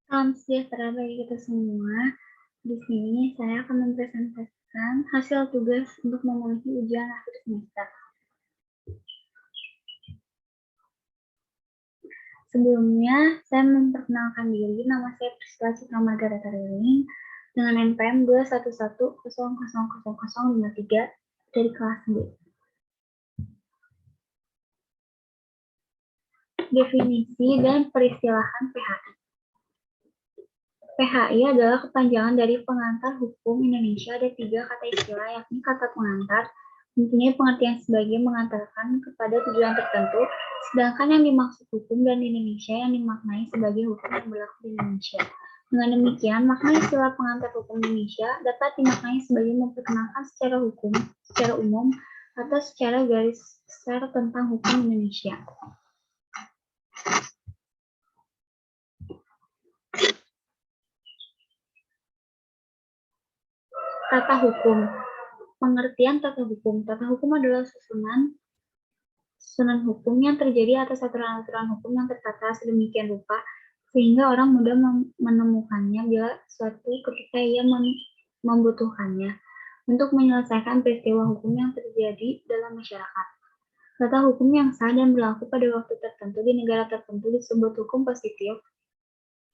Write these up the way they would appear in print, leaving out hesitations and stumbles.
Salam sejahtera bagi kita semua. Di sini saya akan mempresentasikan hasil tugas untuk memenuhi ujian akhir semester. Sebelumnya, saya memperkenalkan diri. Nama saya Priscilla Citra Margareta Riling dengan NPM 211000053 dari kelas B. Definisi dan peristilahan PHI. PHI adalah kepanjangan dari Pengantar Hukum Indonesia. Ada 3 kata istilah, yakni kata pengantar, mempunyai pengertian sebagai mengantarkan kepada tujuan tertentu, sedangkan yang dimaksud hukum dan Indonesia yang dimaknai sebagai hukum yang berlaku di Indonesia. Dengan demikian, makna istilah pengantar hukum Indonesia dapat dimaknai sebagai memperkenalkan secara hukum, secara umum, atau secara garis besar tentang hukum Indonesia. Tata hukum. Pengertian tata hukum. Tata hukum adalah susunan hukum yang terjadi atas aturan-aturan hukum yang tertata sedemikian rupa sehingga orang mudah menemukannya bila suatu ketika ia membutuhkannya untuk menyelesaikan peristiwa hukum yang terjadi dalam masyarakat. Tata hukum yang sah dan berlaku pada waktu tertentu di negara tertentu disebut hukum positif,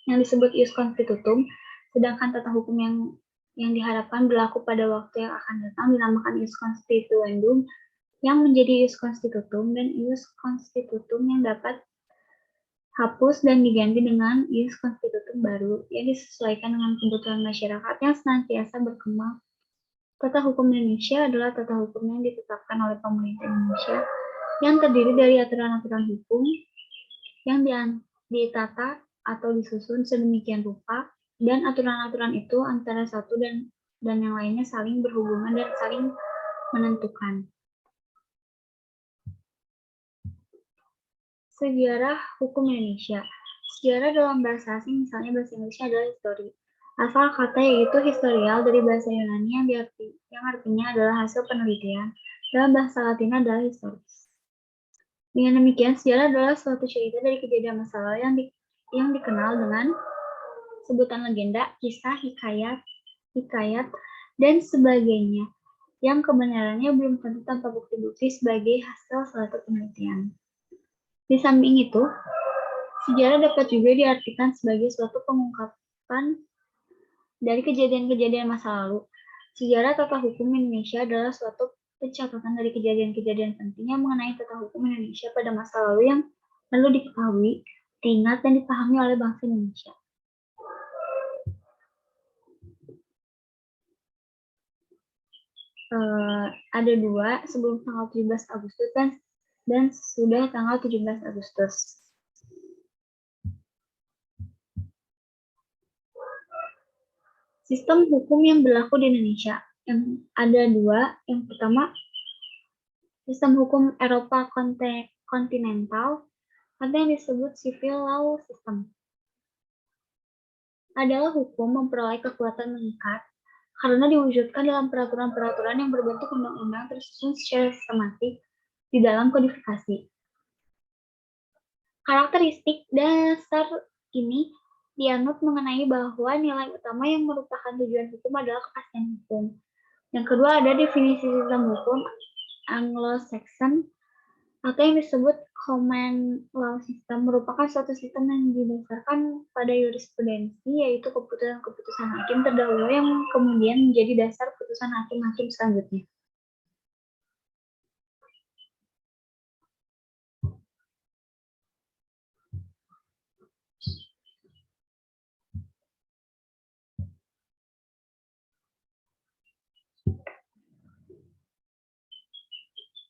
yang disebut ius constitutum, sedangkan tata hukum yang diharapkan berlaku pada waktu yang akan datang dinamakan ius constituendum, yang menjadi ius constitutum, dan ius constitutum yang dapat hapus dan diganti dengan ius constitutum baru yang disesuaikan dengan kebutuhan masyarakat yang senantiasa berkembang. Tata hukum Indonesia adalah tata hukum yang ditetapkan oleh pemerintah Indonesia yang terdiri dari aturan-aturan hukum yang ditata atau disusun sedemikian rupa, dan aturan-aturan itu antara satu dan yang lainnya saling berhubungan dan saling menentukan. Sejarah hukum Indonesia. Sejarah dalam bahasa asing, misalnya bahasa Inggrisnya adalah history. Asal kata yaitu historial dari bahasa Yunani yang artinya adalah hasil penelitian. Dalam bahasa Latin adalah historis. Dengan demikian, sejarah adalah suatu cerita dari kejadian masa lalu yang dikenal dengan sebutan legenda, kisah, hikayat, dan sebagainya, yang kebenarannya belum tentu tanpa bukti-bukti sebagai hasil suatu penelitian. Di samping itu, sejarah dapat juga diartikan sebagai suatu pengungkapan dari kejadian-kejadian masa lalu. Sejarah tata hukum Indonesia adalah suatu pencatatan dari kejadian-kejadian penting yang mengenai tata hukum Indonesia pada masa lalu yang perlu diketahui, diingat, dan dipahami oleh bangsa Indonesia. Ada 2 sebelum tanggal 17 Agustus dan sudah tanggal 17 Agustus. Sistem hukum yang berlaku di Indonesia. Yang ada 2. Yang pertama, sistem hukum Eropa kontinental atau yang disebut civil law system. Adalah hukum memperoleh kekuatan mengikat karena diwujudkan dalam peraturan-peraturan yang berbentuk undang-undang tersusun secara sistematik di dalam kodifikasi. Karakteristik dasar ini dianut mengenai bahwa nilai utama yang merupakan tujuan hukum adalah kepastian hukum. Yang kedua ada definisi sistem hukum Anglo-Saxon atau yang disebut common law system, merupakan suatu sistem yang didasarkan pada jurisprudensi, yaitu keputusan-keputusan hakim terdahulu yang kemudian menjadi dasar putusan hakim-hakim selanjutnya.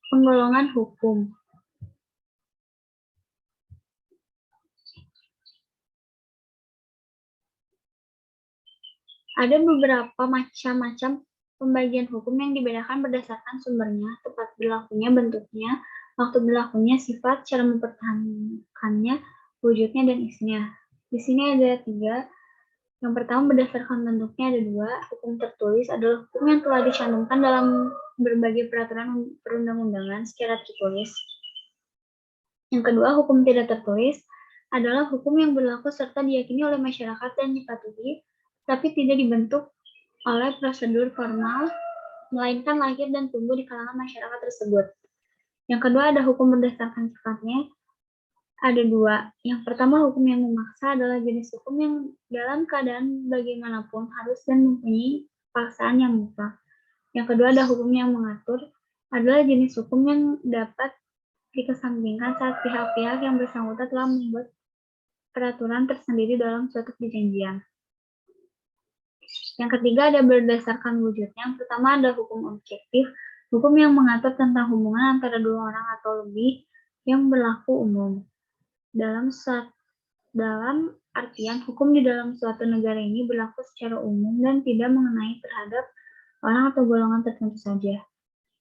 Penggolongan hukum. Ada beberapa macam-macam pembagian hukum yang dibedakan berdasarkan sumbernya, tempat berlakunya, bentuknya, waktu berlakunya, sifat, cara mempertahankannya, wujudnya, dan isinya. Di sini ada 3. Yang pertama berdasarkan bentuknya ada 2. Hukum tertulis adalah hukum yang telah dicantumkan dalam berbagai peraturan perundang-undangan secara tertulis. Yang kedua, hukum tidak tertulis adalah hukum yang berlaku serta diyakini oleh masyarakat dan dipatuhi, tapi tidak dibentuk oleh prosedur formal, melainkan lahir dan tumbuh di kalangan masyarakat tersebut. Yang kedua ada hukum berdasarkan sifatnya. Ada dua. Yang pertama, hukum yang memaksa adalah jenis hukum yang dalam keadaan bagaimanapun harus dan mempunyai paksaan yang mutlak. Yang kedua, ada hukum yang mengatur, adalah jenis hukum yang dapat dikesampingkan saat pihak-pihak yang bersangkutan telah membuat peraturan tersendiri dalam suatu perjanjian. Yang ketiga, ada berdasarkan wujudnya. Yang pertama, ada hukum objektif, hukum yang mengatur tentang hubungan antara dua orang atau lebih yang berlaku umum. Dalam artian, hukum di dalam suatu negara ini berlaku secara umum dan tidak mengenai terhadap orang atau golongan tertentu saja.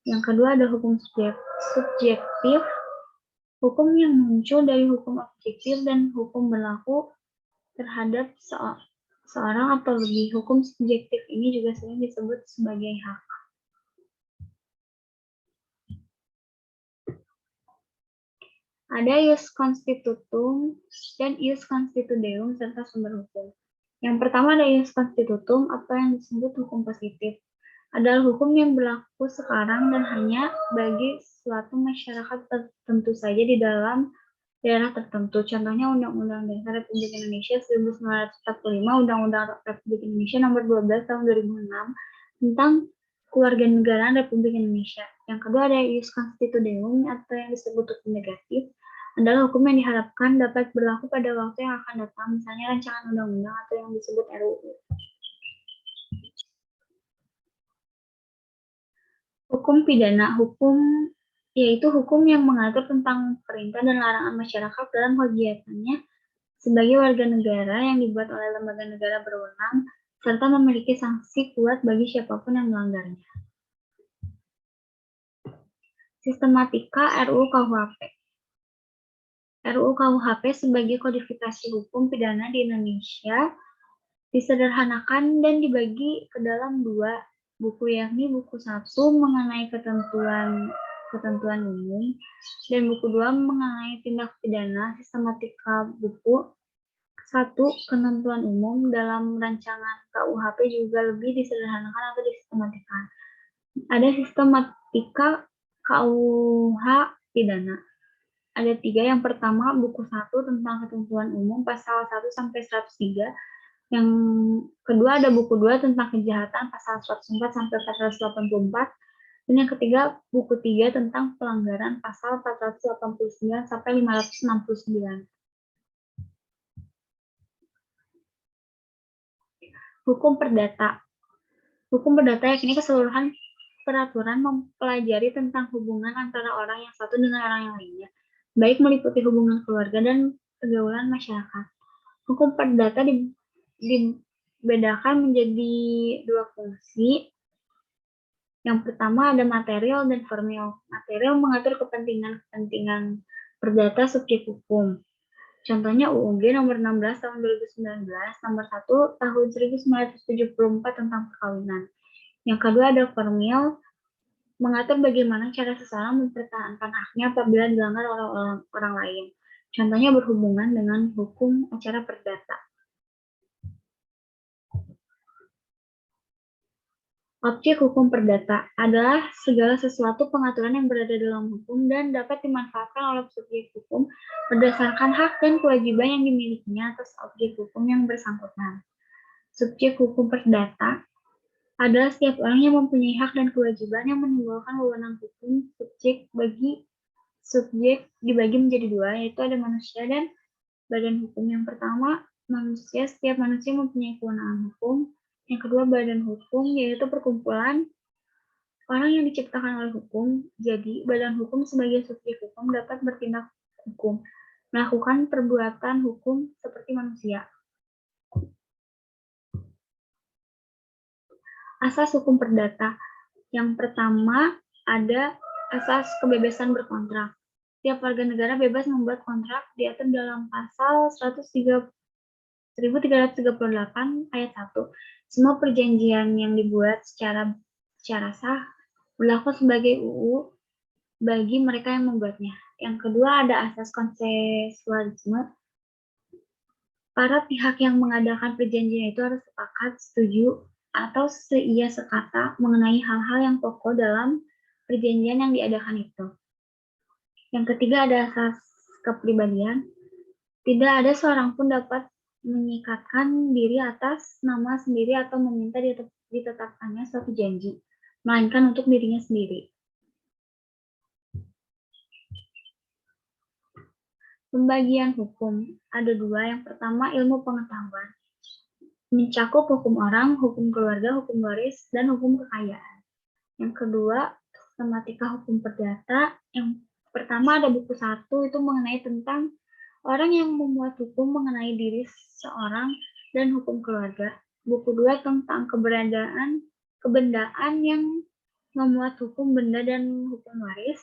Yang kedua ada hukum subjektif, hukum yang muncul dari hukum objektif dan hukum berlaku terhadap seorang atau lebih. Hukum subjektif ini juga sering disebut sebagai hak. Ada ius constitutum dan ius constituendum serta sumber hukum. Yang pertama ada ius constitutum atau yang disebut hukum positif. Adalah hukum yang berlaku sekarang dan hanya bagi suatu masyarakat tertentu saja di dalam daerah tertentu. Contohnya Undang-Undang Dasar Republik Indonesia 1945, Undang-Undang Republik Indonesia Nomor 12 Tahun 2006 tentang Kewarganegaraan Republik Indonesia. Yang kedua ada ius constituendum atau yang disebut hukum negatif, adalah hukum yang diharapkan dapat berlaku pada waktu yang akan datang, misalnya rancangan undang-undang atau yang disebut RUU. Hukum pidana, yaitu hukum yang mengatur tentang perintah dan larangan masyarakat dalam kegiatannya sebagai warga negara yang dibuat oleh lembaga negara berwenang, serta memiliki sanksi kuat bagi siapapun yang melanggarnya. Sistematika RUU KUHP. RUU KUHP sebagai kodifikasi hukum pidana di Indonesia disederhanakan dan dibagi ke dalam dua buku, yakni buku 1 mengenai ketentuan umum dan buku 2 mengenai tindak pidana. Sistematika buku 1 ketentuan umum dalam rancangan KUHP juga lebih disederhanakan atau disistematikan. Ada sistematika KUH pidana. Ada 3. Yang pertama, buku 1 tentang ketentuan umum pasal 1 sampai 103. Yang kedua ada buku 2 tentang kejahatan pasal 104 sampai 484. Dan yang ketiga, buku 3 tentang pelanggaran pasal 489 sampai 569. Hukum perdata. Hukum perdata yakni keseluruhan peraturan mempelajari tentang hubungan antara orang yang satu dengan orang yang lainnya, baik meliputi hubungan keluarga dan pergaulan masyarakat. Hukum perdata dibedakan menjadi dua fungsi. Yang pertama ada material dan formil. Material mengatur kepentingan perdata subjek hukum. Contohnya UUG nomor 16 tahun 2019, nomor 1 tahun 1974 tentang perkawinan. Yang kedua ada formil, mengatur bagaimana cara seseorang mempertahankan haknya apabila dilanggar oleh orang lain. Contohnya berhubungan dengan hukum acara perdata. Objek hukum perdata adalah segala sesuatu pengaturan yang berada dalam hukum dan dapat dimanfaatkan oleh subjek hukum berdasarkan hak dan kewajiban yang dimilikinya atas objek hukum yang bersangkutan. Subjek hukum perdata adalah setiap orang yang mempunyai hak dan kewajiban yang menimbulkan wewenang hukum. Subjek dibagi menjadi dua, yaitu ada manusia dan badan hukum. Yang pertama, manusia. Setiap manusia mempunyai kewenangan hukum. Yang kedua, badan hukum, yaitu perkumpulan orang yang diciptakan oleh hukum. Jadi, badan hukum sebagai subjek hukum dapat bertindak hukum, melakukan perbuatan hukum seperti manusia. Asas hukum perdata. Yang pertama, ada asas kebebasan berkontrak. Setiap warga negara bebas membuat kontrak diatur dalam pasal 1338 ayat 1. Semua perjanjian yang dibuat secara sah berlaku sebagai UU bagi mereka yang membuatnya. Yang kedua ada asas konsensualisme. para pihak yang mengadakan perjanjian itu harus sepakat, setuju, atau seia sekata mengenai hal-hal yang pokok dalam perjanjian yang diadakan itu. Yang ketiga ada asas kepribadian. Tidak ada seorang pun dapat mengikatkan diri atas nama sendiri atau meminta ditetapkannya suatu janji, melainkan untuk dirinya sendiri. Pembagian hukum ada dua. Yang pertama ilmu pengetahuan, mencakup hukum orang, hukum keluarga, hukum waris, dan hukum kekayaan. Yang kedua sistematika hukum perdata. Yang pertama ada buku 1 itu mengenai tentang orang yang membuat hukum mengenai diri seorang dan hukum keluarga. Buku 2 tentang kebendaan yang memuat hukum benda dan hukum waris.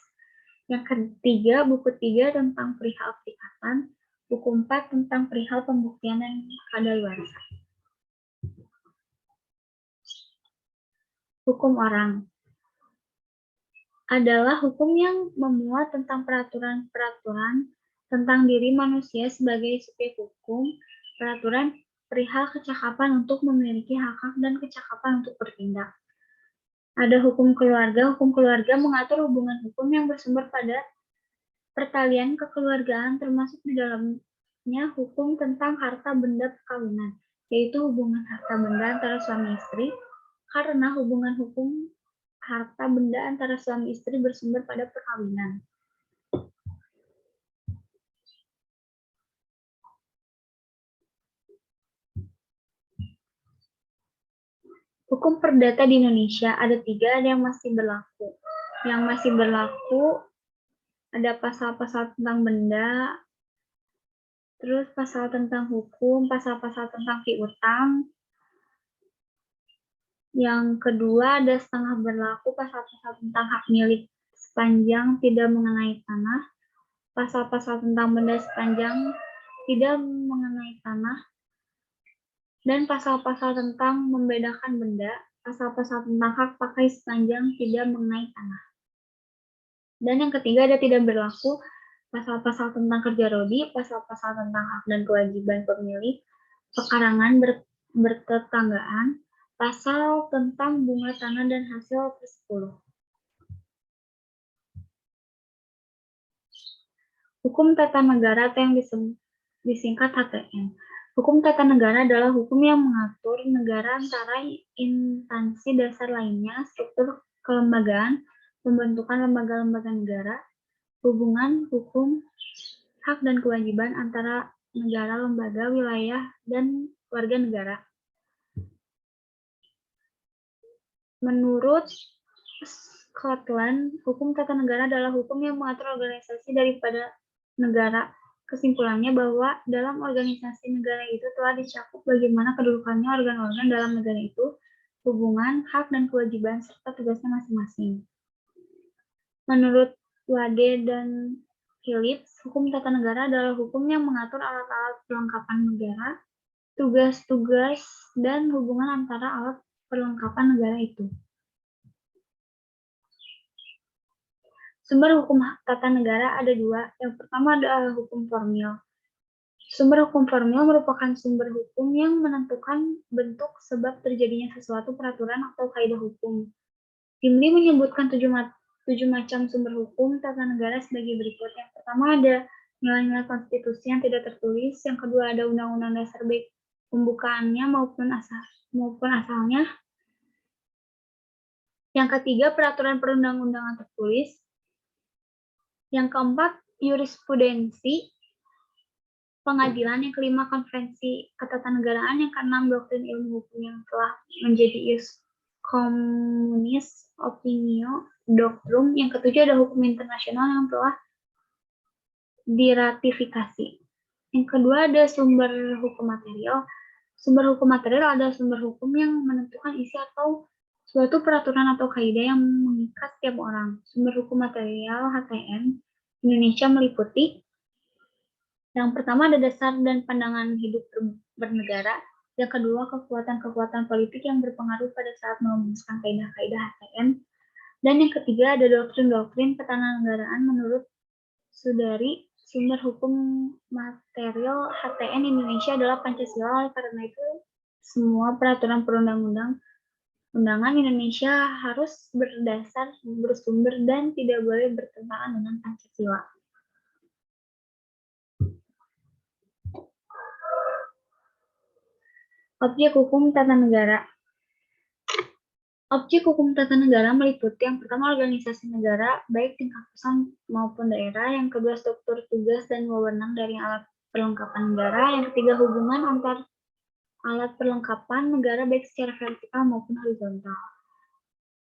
Yang ketiga, buku 3 tentang perihal perikatan. Buku 4 tentang perihal pembuktian dan kadaluarsa. Hukum orang adalah hukum yang memuat tentang peraturan-peraturan tentang diri manusia sebagai subjek hukum, peraturan perihal kecakapan untuk memiliki hak-hak dan kecakapan untuk bertindak. Ada hukum keluarga. Hukum keluarga mengatur hubungan hukum yang bersumber pada pertalian kekeluargaan, termasuk di dalamnya hukum tentang harta benda perkawinan, yaitu hubungan harta benda antara suami istri, karena hubungan hukum harta benda antara suami istri bersumber pada perkawinan. Hukum perdata di Indonesia ada 3, ada yang masih berlaku. Yang masih berlaku ada pasal-pasal tentang benda, terus pasal tentang hukum, pasal-pasal tentang piutang. Yang kedua ada setengah berlaku, pasal-pasal tentang hak milik sepanjang tidak mengenai tanah, pasal-pasal tentang benda sepanjang tidak mengenai tanah, dan pasal-pasal tentang membedakan benda, pasal-pasal tentang hak pakai sepanjang tidak mengenai tanah. Dan yang ketiga ada tidak berlaku, pasal-pasal tentang kerja rodi, pasal-pasal tentang hak dan kewajiban pemilik, pekarangan bertetanggaan, pasal tentang bunga tanah dan hasil ke-10. Hukum tata negara atau yang disingkat HTN. Hukum tata negara adalah hukum yang mengatur negara antara instansi dasar lainnya, struktur kelembagaan, pembentukan lembaga-lembaga negara, hubungan hukum, hak dan kewajiban antara negara, lembaga, wilayah, dan warga negara. Menurut Scotland, hukum tata negara adalah hukum yang mengatur organisasi daripada negara. Kesimpulannya bahwa dalam organisasi negara itu telah dicakup bagaimana kedudukannya organ-organ dalam negara itu, hubungan, hak, dan kewajiban, serta tugasnya masing-masing. Menurut Wade dan Phillips, hukum tata negara adalah hukum yang mengatur alat-alat perlengkapan negara, tugas-tugas, dan hubungan antara alat perlengkapan negara itu. Sumber hukum tata negara ada 2. Yang pertama adalah hukum formil. Sumber hukum formil merupakan sumber hukum yang menentukan bentuk sebab terjadinya sesuatu peraturan atau kaidah hukum. Gimli menyebutkan 7 macam sumber hukum tata negara sebagai berikut. Yang pertama ada nilai-nilai konstitusi yang tidak tertulis. Yang kedua ada undang-undang dasar baik pembukaannya maupun asalnya. Yang ketiga peraturan perundang-undangan tertulis. Yang keempat, jurisprudensi pengadilan. Yang kelima, konvensi ketatanegaraan. Yang keenam, doktrin ilmu hukum yang telah menjadi ius communis opinio doctrum. Yang ketujuh, ada hukum internasional yang telah diratifikasi. Yang kedua, ada sumber hukum material. Sumber hukum material adalah sumber hukum yang menentukan isi atau suatu peraturan atau kaidah yang mengikat setiap orang. Sumber hukum material HTN Indonesia meliputi yang pertama ada dasar dan pandangan hidup bernegara, yang kedua kekuatan-kekuatan politik yang berpengaruh pada saat merumuskan kaidah-kaidah HTN, dan yang ketiga ada doktrin-doktrin ketatanegaraan menurut sumber hukum material HTN Indonesia adalah Pancasila. Karena itu, semua peraturan perundang-undangan Indonesia harus bersumber dan tidak boleh bertentangan dengan Pancasila. Objek hukum tata negara. Objek hukum tata negara meliputi yang pertama organisasi negara, baik tingkat pusat maupun daerah, yang kedua struktur tugas dan wewenang dari alat perlengkapan negara, yang ketiga hubungan antar alat perlengkapan negara baik secara vertikal maupun horizontal.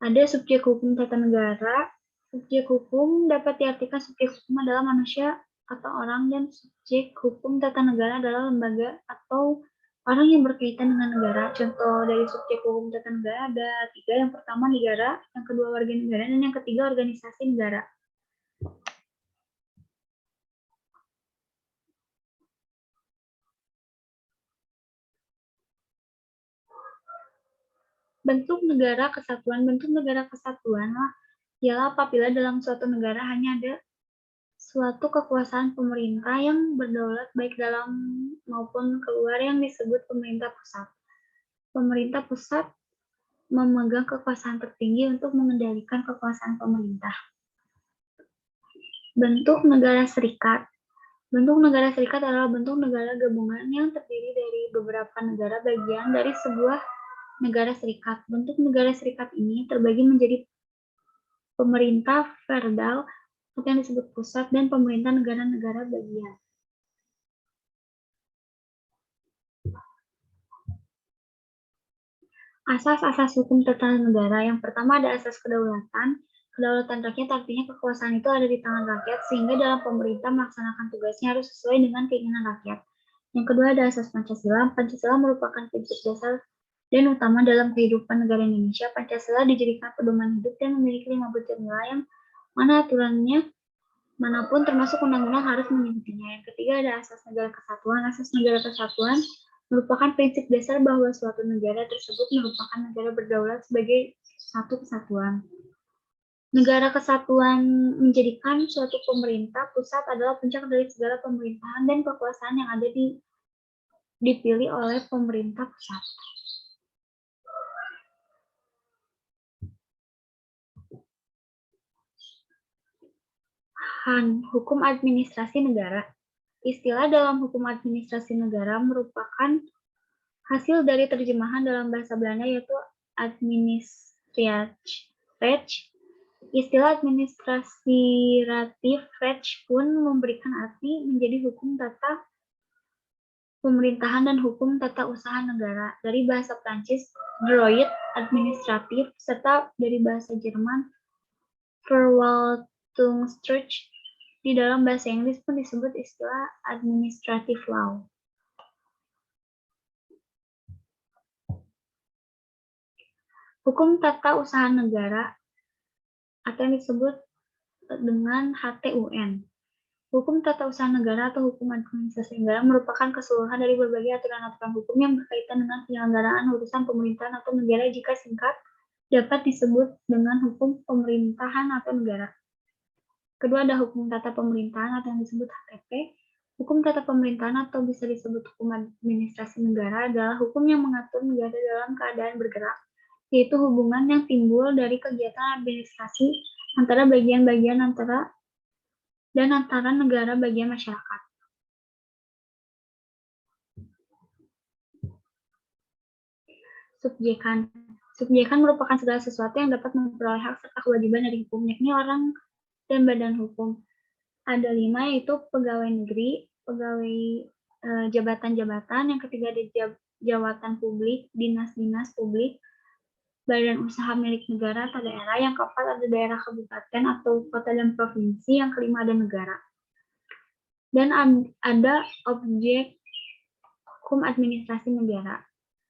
Ada subjek hukum tata negara. Subjek hukum dapat diartikan subjek hukum adalah manusia atau orang, dan subjek hukum tata negara adalah lembaga atau orang yang berkaitan dengan negara. Contoh dari subjek hukum tata negara ada 3. Yang pertama negara, yang kedua warga negara, dan yang ketiga organisasi negara. Bentuk negara kesatuan. Bentuk negara kesatuan ialah apabila dalam suatu negara hanya ada suatu kekuasaan pemerintah yang berdaulat baik dalam maupun keluar, yang disebut pemerintah pusat. Pemerintah pusat memegang kekuasaan tertinggi untuk mengendalikan kekuasaan pemerintah. Bentuk negara serikat. Bentuk negara serikat adalah bentuk negara gabungan yang terdiri dari beberapa negara bagian dari sebuah negara serikat. Bentuk negara serikat ini terbagi menjadi pemerintah federal atau yang disebut pusat dan pemerintah negara-negara bagian. Asas-asas hukum tata negara. Yang pertama ada asas kedaulatan. Kedaulatan rakyat artinya kekuasaan itu ada di tangan rakyat, sehingga dalam pemerintah melaksanakan tugasnya harus sesuai dengan keinginan rakyat. Yang kedua ada asas Pancasila. Pancasila merupakan prinsip dasar dan utama dalam kehidupan negara Indonesia. Pancasila dijadikan pedoman hidup dan memiliki 5 butir nilai yang mana aturannya manapun termasuk undang-undang harus mengikutinya. Yang ketiga ada asas negara kesatuan. Asas negara kesatuan merupakan prinsip dasar bahwa suatu negara tersebut merupakan negara berdaulat sebagai satu kesatuan. Negara kesatuan menjadikan suatu pemerintah pusat adalah puncak dari segala pemerintahan dan kekuasaan yang ada dipilih oleh pemerintah pusat. Hukum administrasi negara. Istilah dalam hukum administrasi negara merupakan hasil dari terjemahan dalam bahasa Belanda yaitu administratierecht. Istilah administrasierecht pun memberikan arti menjadi hukum tata pemerintahan dan hukum tata usaha negara. Dari bahasa Prancis, droit administratif, serta dari bahasa Jerman, Verwaltungsrecht. Di dalam bahasa Inggris pun disebut istilah administrative law. Hukum tata usaha negara atau yang disebut dengan HTUN. Hukum tata usaha negara atau hukum administrasi negara merupakan keseluruhan dari berbagai aturan-aturan hukum yang berkaitan dengan penyelenggaraan urusan pemerintahan atau negara. Jika singkat, dapat disebut dengan hukum pemerintahan atau negara. Kedua ada hukum tata pemerintahan atau yang disebut HTP. Hukum tata pemerintahan atau bisa disebut hukum administrasi negara adalah hukum yang mengatur negara dalam keadaan bergerak, yaitu hubungan yang timbul dari kegiatan administrasi antara bagian-bagian antara negara bagian masyarakat. Subjekan. Subjekan merupakan segala sesuatu yang dapat memperoleh hak serta kewajiban dari hukum, yakni orang dan badan hukum. Ada 5, yaitu pegawai negeri, pegawai jabatan-jabatan, yang ketiga ada jabatan publik, dinas-dinas publik, badan usaha milik negara atau daerah, yang keempat ada daerah kabupaten atau kota dan provinsi, yang kelima ada negara. Dan ada objek hukum administrasi negara.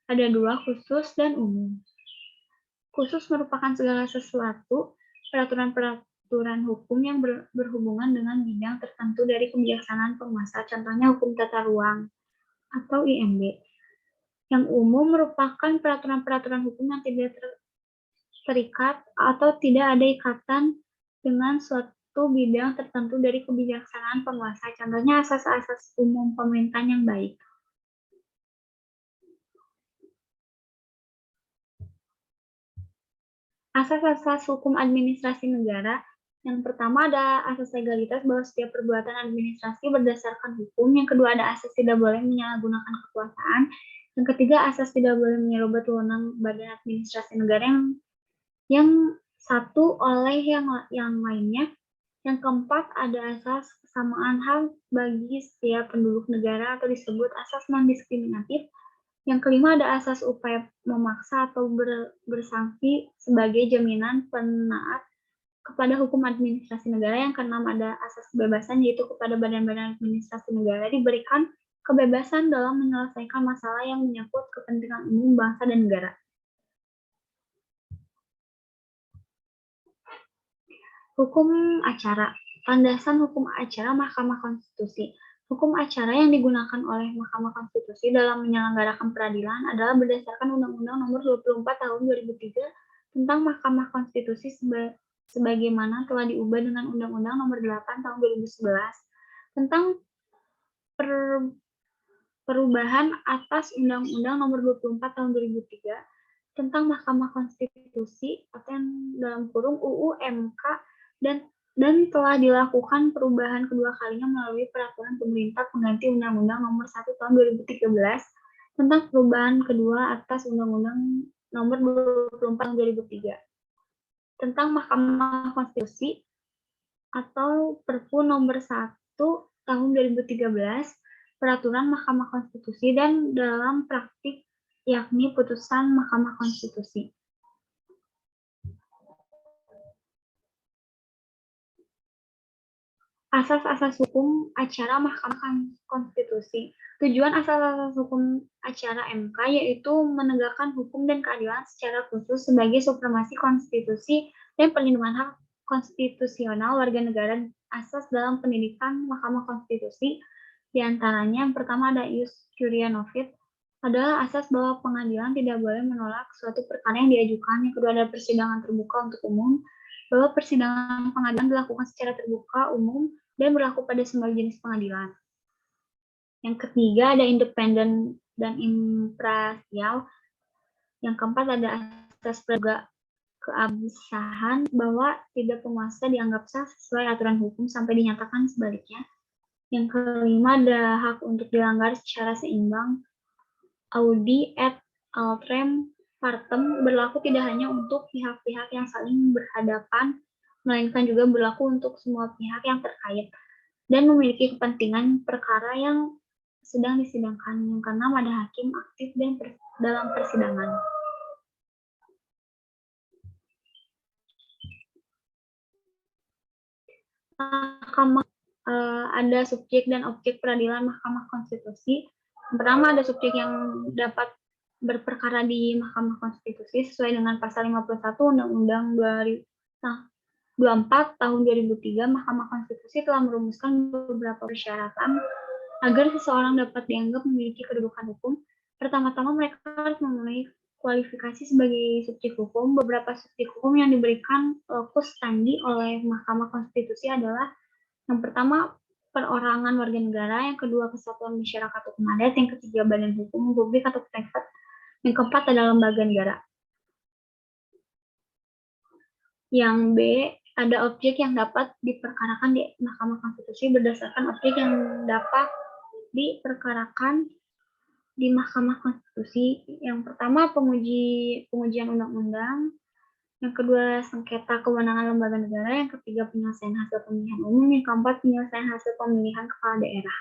Ada 2, khusus dan umum. Khusus merupakan segala sesuatu peraturan hukum yang berhubungan dengan bidang tertentu dari kebijaksanaan penguasa, contohnya hukum tata ruang atau IMB. Yang umum merupakan peraturan-peraturan hukum yang tidak terikat atau tidak ada ikatan dengan suatu bidang tertentu dari kebijaksanaan penguasa. Contohnya asas-asas umum pemerintahan yang baik. Asas-asas hukum administrasi negara. Yang pertama ada asas legalitas bahwa setiap perbuatan administrasi berdasarkan hukum. Yang kedua ada asas tidak boleh menyalahgunakan kekuasaan. Yang ketiga asas tidak boleh menyerobot wewenang badan administrasi negara yang satu oleh yang lainnya. Yang keempat ada asas kesamaan hak bagi setiap penduduk negara atau disebut asas non-diskriminatif. Yang kelima ada asas upaya memaksa atau bersanksi sebagai jaminan penaat kepada hukum administrasi negara. Yang keenam ada asas kebebasan, yaitu kepada badan-badan administrasi negara diberikan kebebasan dalam menyelesaikan masalah yang menyangkut kepentingan umum bangsa dan negara. Hukum acara. Landasan hukum acara Mahkamah Konstitusi. Hukum acara yang digunakan oleh Mahkamah Konstitusi dalam menyelenggarakan peradilan adalah berdasarkan Undang-Undang Nomor 24 Tahun 2003 tentang Mahkamah Konstitusi sebagaimana telah diubah dengan Undang-Undang Nomor 8 Tahun 2011 tentang perubahan atas Undang-Undang Nomor 24 Tahun 2003 tentang Mahkamah Konstitusi atau yang dalam kurung UU MK dan telah dilakukan perubahan kedua kalinya melalui peraturan pemerintah pengganti Undang-Undang Nomor 1 Tahun 2013 tentang perubahan kedua atas Undang-Undang Nomor 24 Tahun 2003 tentang Mahkamah Konstitusi atau Perpu Nomor 1 Tahun 2013 peraturan Mahkamah Konstitusi dan dalam praktik yakni putusan Mahkamah Konstitusi. Asas-asas hukum acara Mahkamah Konstitusi. Tujuan asas-asas hukum acara MK yaitu menegakkan hukum dan keadilan secara khusus sebagai supremasi konstitusi dan perlindungan hak konstitusional warga negara. Asas dalam pendidikan Mahkamah Konstitusi diantaranya yang pertama ada ius curia novit, adalah asas bahwa pengadilan tidak boleh menolak suatu perkara yang diajukan. Yang kedua ada persidangan terbuka untuk umum, bahwa persidangan pengadilan dilakukan secara terbuka, umum, dan berlaku pada semua jenis pengadilan. Yang ketiga ada independen dan imparsial. Yang keempat ada asas praduga keabsahan, bahwa tidak penguasa dianggap sah sesuai aturan hukum sampai dinyatakan sebaliknya. Yang kelima ada hak untuk dilanggar secara seimbang. Audi et altrem partem berlaku tidak hanya untuk pihak-pihak yang saling berhadapan, melainkan juga berlaku untuk semua pihak yang terkait dan memiliki kepentingan perkara yang sedang disidangkan. Yang keenam ada hakim aktif dalam persidangan. Mahkamah ada subjek dan objek peradilan Mahkamah Konstitusi. Yang pertama ada subjek yang dapat berperkara di Mahkamah Konstitusi sesuai dengan pasal 51 Undang-Undang 24 tahun 2003. Mahkamah Konstitusi telah merumuskan beberapa persyaratan agar seseorang dapat dianggap memiliki kedudukan hukum. Pertama-tama mereka harus memenuhi kualifikasi sebagai subjek hukum. Beberapa subjek hukum yang diberikan locus standi oleh Mahkamah Konstitusi adalah yang pertama perorangan warga negara, yang kedua kesatuan masyarakat hukum adat, yang ketiga badan hukum publik atau privat, yang keempat adalah lembaga negara. Yang B ada objek yang dapat diperkarakan di Mahkamah Konstitusi berdasarkan objek yang dapat diperkarakan di Mahkamah Konstitusi. Yang pertama pengujian undang-undang, yang kedua sengketa kewenangan lembaga negara, yang ketiga penyelesaian hasil pemilihan umum, yang keempat penyelesaian hasil pemilihan kepala daerah.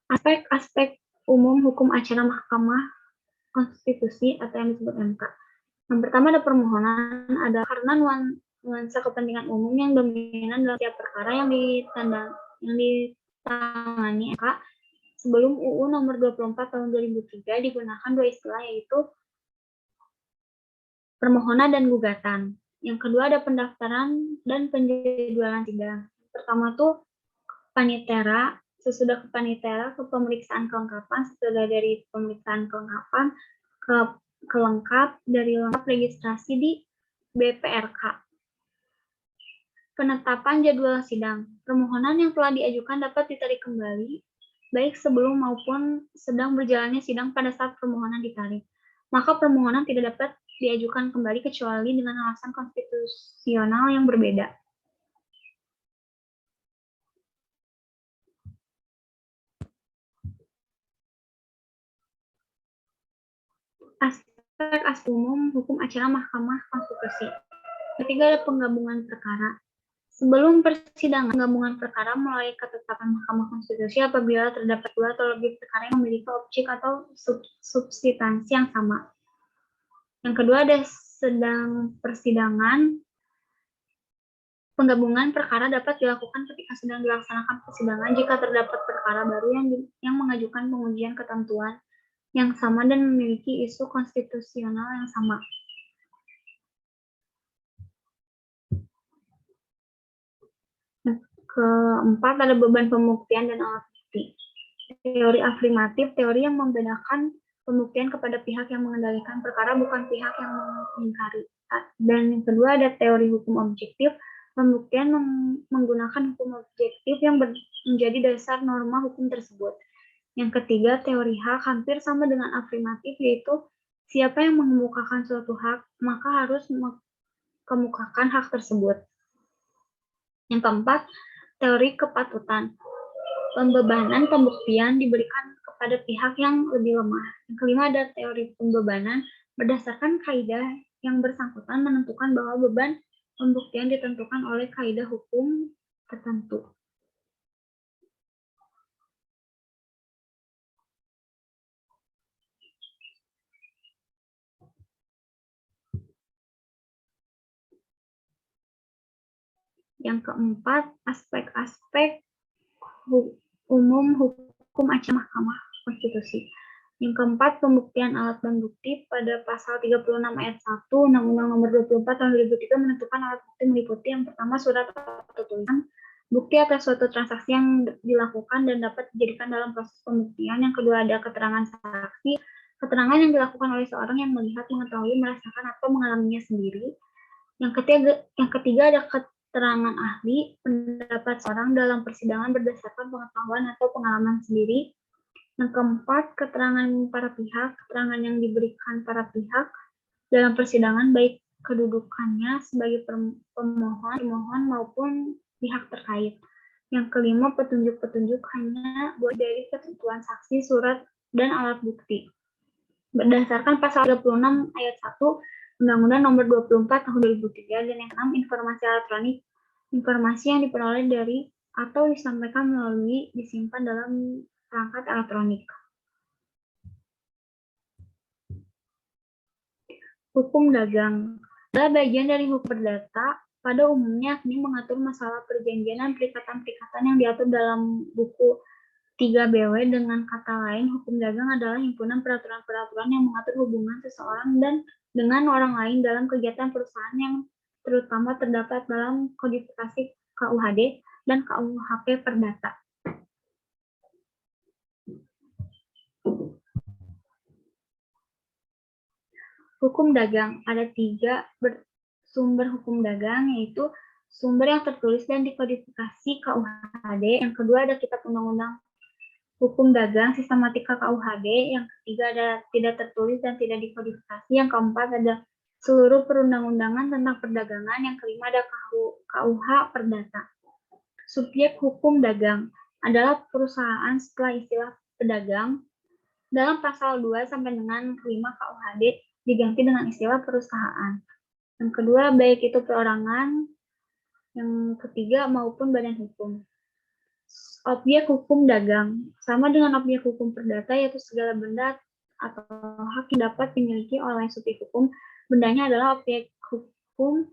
Aspek-aspek umum hukum acara Mahkamah Konstitusi atau yang disebut MK. Yang pertama ada permohonan, ada karena nuansa kepentingan umum yang dominan dalam setiap perkara yang ditangani MK. Sebelum UU Nomor 24 Tahun 2003 digunakan dua istilah, yaitu permohonan dan gugatan. Yang kedua ada pendaftaran dan penjadwalan sidang. Pertama tuh panitera, sesudah ke panitera ke pemeriksaan kelengkapan, setelah dari pemeriksaan kelengkapan kelengkap dari lengkap registrasi di BPRK. Penetapan jadwal sidang. Permohonan yang telah diajukan dapat ditarik kembali, baik sebelum maupun sedang berjalannya sidang pada saat permohonan ditarik. Maka permohonan tidak dapat diajukan kembali kecuali dengan alasan konstitusional yang berbeda. Aspek umum hukum acara Mahkamah Konstitusi. Ketiga, ada penggabungan perkara. Sebelum persidangan, penggabungan perkara mulai ketetapan Mahkamah Konstitusi apabila terdapat dua atau lebih perkara yang memiliki objek atau substansi yang sama. Yang kedua, ada sedang persidangan. Penggabungan perkara dapat dilakukan ketika sedang dilaksanakan persidangan jika terdapat perkara baru yang mengajukan pengujian ketentuan yang sama dan memiliki isu konstitusional yang sama. Keempat, ada beban pembuktian dan alat bukti. Teori afirmatif, teori yang membedakan pembuktian kepada pihak yang mengendalikan perkara, bukan pihak yang mengingkari. Dan yang kedua, ada teori hukum objektif, pembuktian menggunakan hukum objektif yang menjadi dasar norma hukum tersebut. Yang ketiga, teori hak, hampir sama dengan afirmatif, yaitu siapa yang mengemukakan suatu hak, maka harus mengemukakan hak tersebut. Yang keempat, teori kepatutan. Pembebanan pembuktian diberikan kepada pihak yang lebih lemah. Yang kelima, ada teori pembebanan. Berdasarkan kaidah yang bersangkutan menentukan bahwa beban pembuktian ditentukan oleh kaidah hukum tertentu. Yang keempat, aspek-aspek umum hukum acara Mahkamah Konstitusi. Yang keempat, pembuktian alat dan bukti. Pada pasal 36 ayat 1 Undang-Undang Nomor 24 Tahun 2003 menentukan alat bukti meliputi yang pertama surat atau tulisan, bukti atas suatu transaksi yang dilakukan dan dapat dijadikan dalam proses pembuktian. Yang kedua, ada keterangan saksi, keterangan yang dilakukan oleh seorang yang melihat, mengetahui, merasakan atau mengalaminya sendiri. Yang ketiga ada keterangan ahli, pendapat seorang dalam persidangan berdasarkan pengetahuan atau pengalaman sendiri. Yang keempat, keterangan para pihak, keterangan yang diberikan para pihak dalam persidangan, baik kedudukannya sebagai pemohon maupun pihak terkait. Yang kelima, petunjuk-petunjuk hanya boleh dari ketentuan saksi, surat, dan alat bukti. Berdasarkan pasal 36 ayat 1 Undang-Undang Nomor 24 Tahun 2003, dan yang 6, informasi elektronik, informasi yang diperoleh dari atau disampaikan melalui disimpan dalam perangkat elektronik. Hukum dagang adalah bagian dari hukum perdata. Pada umumnya ini mengatur masalah perjanjian dan perikatan-perikatan yang diatur dalam buku 3BW. Dengan kata lain, hukum dagang adalah himpunan peraturan-peraturan yang mengatur hubungan seseorang dan dengan orang lain dalam kegiatan perusahaan yang terutama terdapat dalam kodifikasi KUHD dan KUHP Perdata. Hukum dagang ada 3 sumber hukum dagang, yaitu sumber yang tertulis dan dikodifikasi KUHD. Yang kedua ada Kitab Undang-Undang Hukum Dagang Sistematika KUHD. Yang ketiga ada tidak tertulis dan tidak dikodifikasi. Yang keempat ada seluruh perundang-undangan tentang perdagangan. Yang kelima ada KUH Perdata. Subjek hukum dagang adalah perusahaan setelah istilah pedagang. Dalam pasal 2 sampai dengan 5 KUHD diganti dengan istilah perusahaan. Yang kedua, baik itu perorangan, yang ketiga maupun badan hukum. Objek hukum dagang sama dengan objek hukum perdata, yaitu segala benda atau hak yang dapat dimiliki oleh subjek hukum. Bendanya adalah objek hukum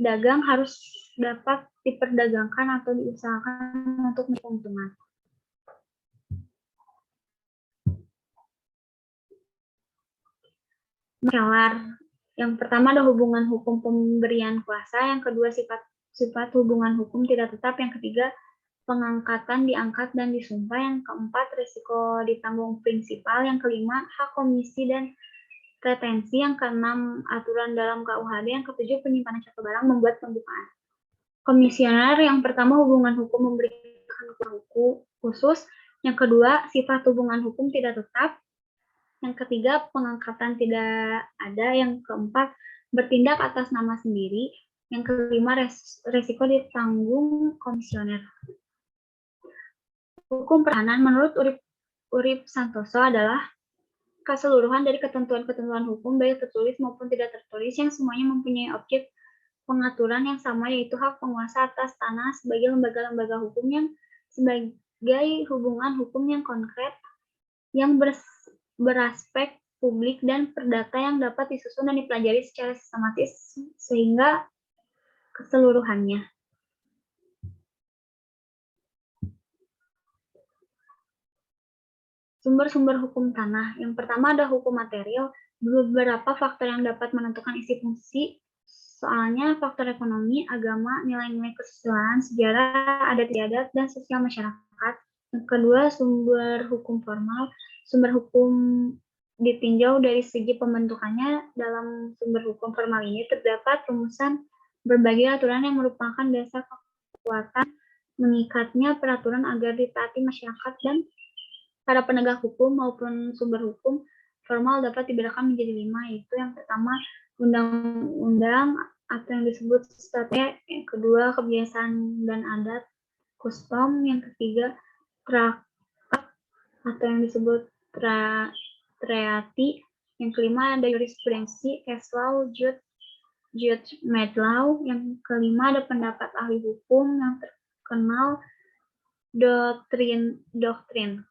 dagang, harus dapat diperdagangkan atau diusahakan untuk keuntungan. Kelar. Yang pertama ada hubungan hukum pemberian kuasa, yang kedua sifat hubungan hukum tidak tetap, yang ketiga pengangkatan, diangkat, dan disumpah, yang keempat risiko ditanggung prinsipal, yang kelima hak komisi dan retensi, yang keenam aturan dalam KUHD, yang ketujuh penyimpanan catat barang membuat pembukaan. Komisioner yang pertama hubungan hukum memberikan hukum khusus, yang kedua sifat hubungan hukum tidak tetap, yang ketiga pengangkatan tidak ada, yang keempat bertindak atas nama sendiri, yang kelima resiko ditanggung komisioner. Hukum pertahanan menurut Urip Santoso adalah keseluruhan dari ketentuan-ketentuan hukum baik tertulis maupun tidak tertulis yang semuanya mempunyai objek pengaturan yang sama, yaitu hak penguasa atas tanah sebagai lembaga-lembaga hukum yang sebagai hubungan hukum yang konkret yang beraspek publik dan perdata yang dapat disusun dan dipelajari secara sistematis sehingga keseluruhannya. Sumber-sumber hukum tanah. Yang pertama ada hukum material, beberapa faktor yang dapat menentukan isi fungsi, soalnya faktor ekonomi, agama, nilai-nilai kesusilaan, sejarah, adat istiadat, dan sosial masyarakat. Yang kedua, sumber hukum formal. Sumber hukum ditinjau dari segi pembentukannya. Dalam sumber hukum formal ini terdapat rumusan berbagai aturan yang merupakan dasar kekuatan mengikatnya peraturan agar ditaati masyarakat dan para penegak hukum maupun sumber hukum formal dapat dibedakan menjadi 5, yaitu yang pertama undang-undang atau yang disebut statute, yang kedua kebiasaan dan adat, custom, yang ketiga traktat atau yang disebut treaty, yang kelima ada jurisprudensi, case law, judgment law, yang kelima ada pendapat ahli hukum yang terkenal doktrin.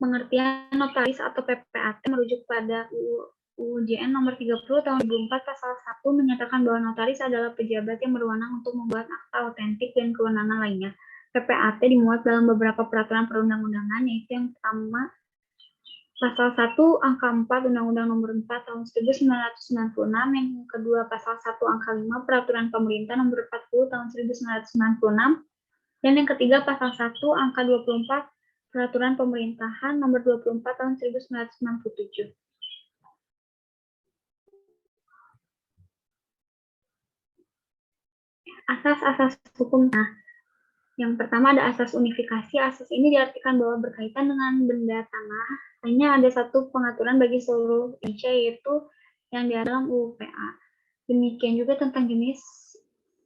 Pengertian notaris atau PPAT merujuk pada UU-JN nomor 30 tahun 2004 pasal 1 menyatakan bahwa notaris adalah pejabat yang berwenang untuk membuat akta otentik dan kewenangan lainnya. PPAT dimuat dalam beberapa peraturan perundang-undangan, yaitu yang pertama pasal 1 angka 4 Undang-Undang nomor 4 tahun 1996, yang kedua pasal 1 angka 5 Peraturan Pemerintah nomor 40 tahun 1996, dan yang ketiga pasal 1 angka 24 Peraturan Pemerintahan nomor 24 tahun 1997. Asas-asas hukum tanah. Yang pertama ada asas unifikasi. Asas ini diartikan bahwa berkaitan dengan benda tanah hanya ada satu pengaturan bagi seluruh Indonesia, yaitu yang di dalam UU PA. Demikian juga tentang jenis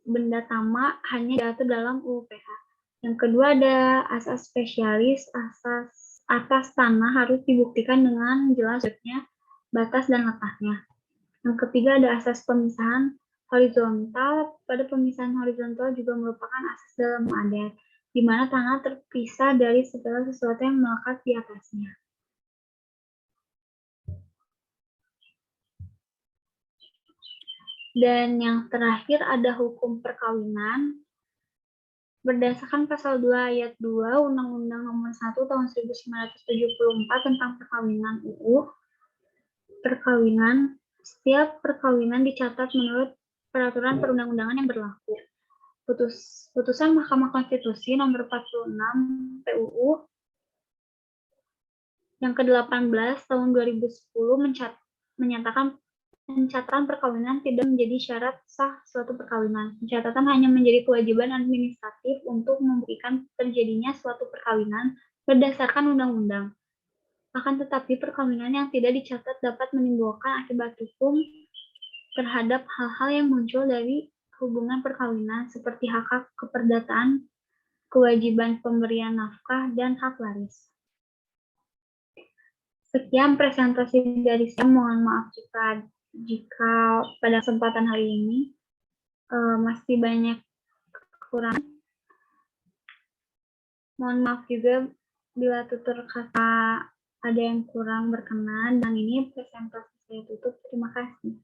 benda tamak hanya diatur dalam UU PA. Yang kedua ada asas spesialis. Atas tanah harus dibuktikan dengan jelas batas dan letaknya. Yang ketiga ada asas pemisahan horizontal. Pada pemisahan horizontal juga merupakan asas dalam adat, di mana tanah terpisah dari segala sesuatu yang melekat di atasnya. Dan yang terakhir ada hukum perkawinan. Berdasarkan pasal 2 ayat 2 Undang-Undang nomor 1 tahun 1974 tentang perkawinan UU, setiap perkawinan dicatat menurut peraturan perundang-undangan yang berlaku. Putusan Mahkamah Konstitusi nomor 46 PUU yang ke-18 tahun 2010 menyatakan pencatatan perkawinan tidak menjadi syarat sah suatu perkawinan. Pencatatan hanya menjadi kewajiban administratif untuk membuktikan terjadinya suatu perkawinan berdasarkan undang-undang. Akan tetapi perkawinan yang tidak dicatat dapat menimbulkan akibat hukum terhadap hal-hal yang muncul dari hubungan perkawinan seperti hak keperdataan, kewajiban pemberian nafkah, dan hak waris. Sekian presentasi dari saya. Mohon maaf jika pada kesempatan hari ini masih banyak kekurangan. Mohon maaf juga bila tutur kata ada yang kurang berkenan, dan ini presentasi saya tutup. Terima kasih.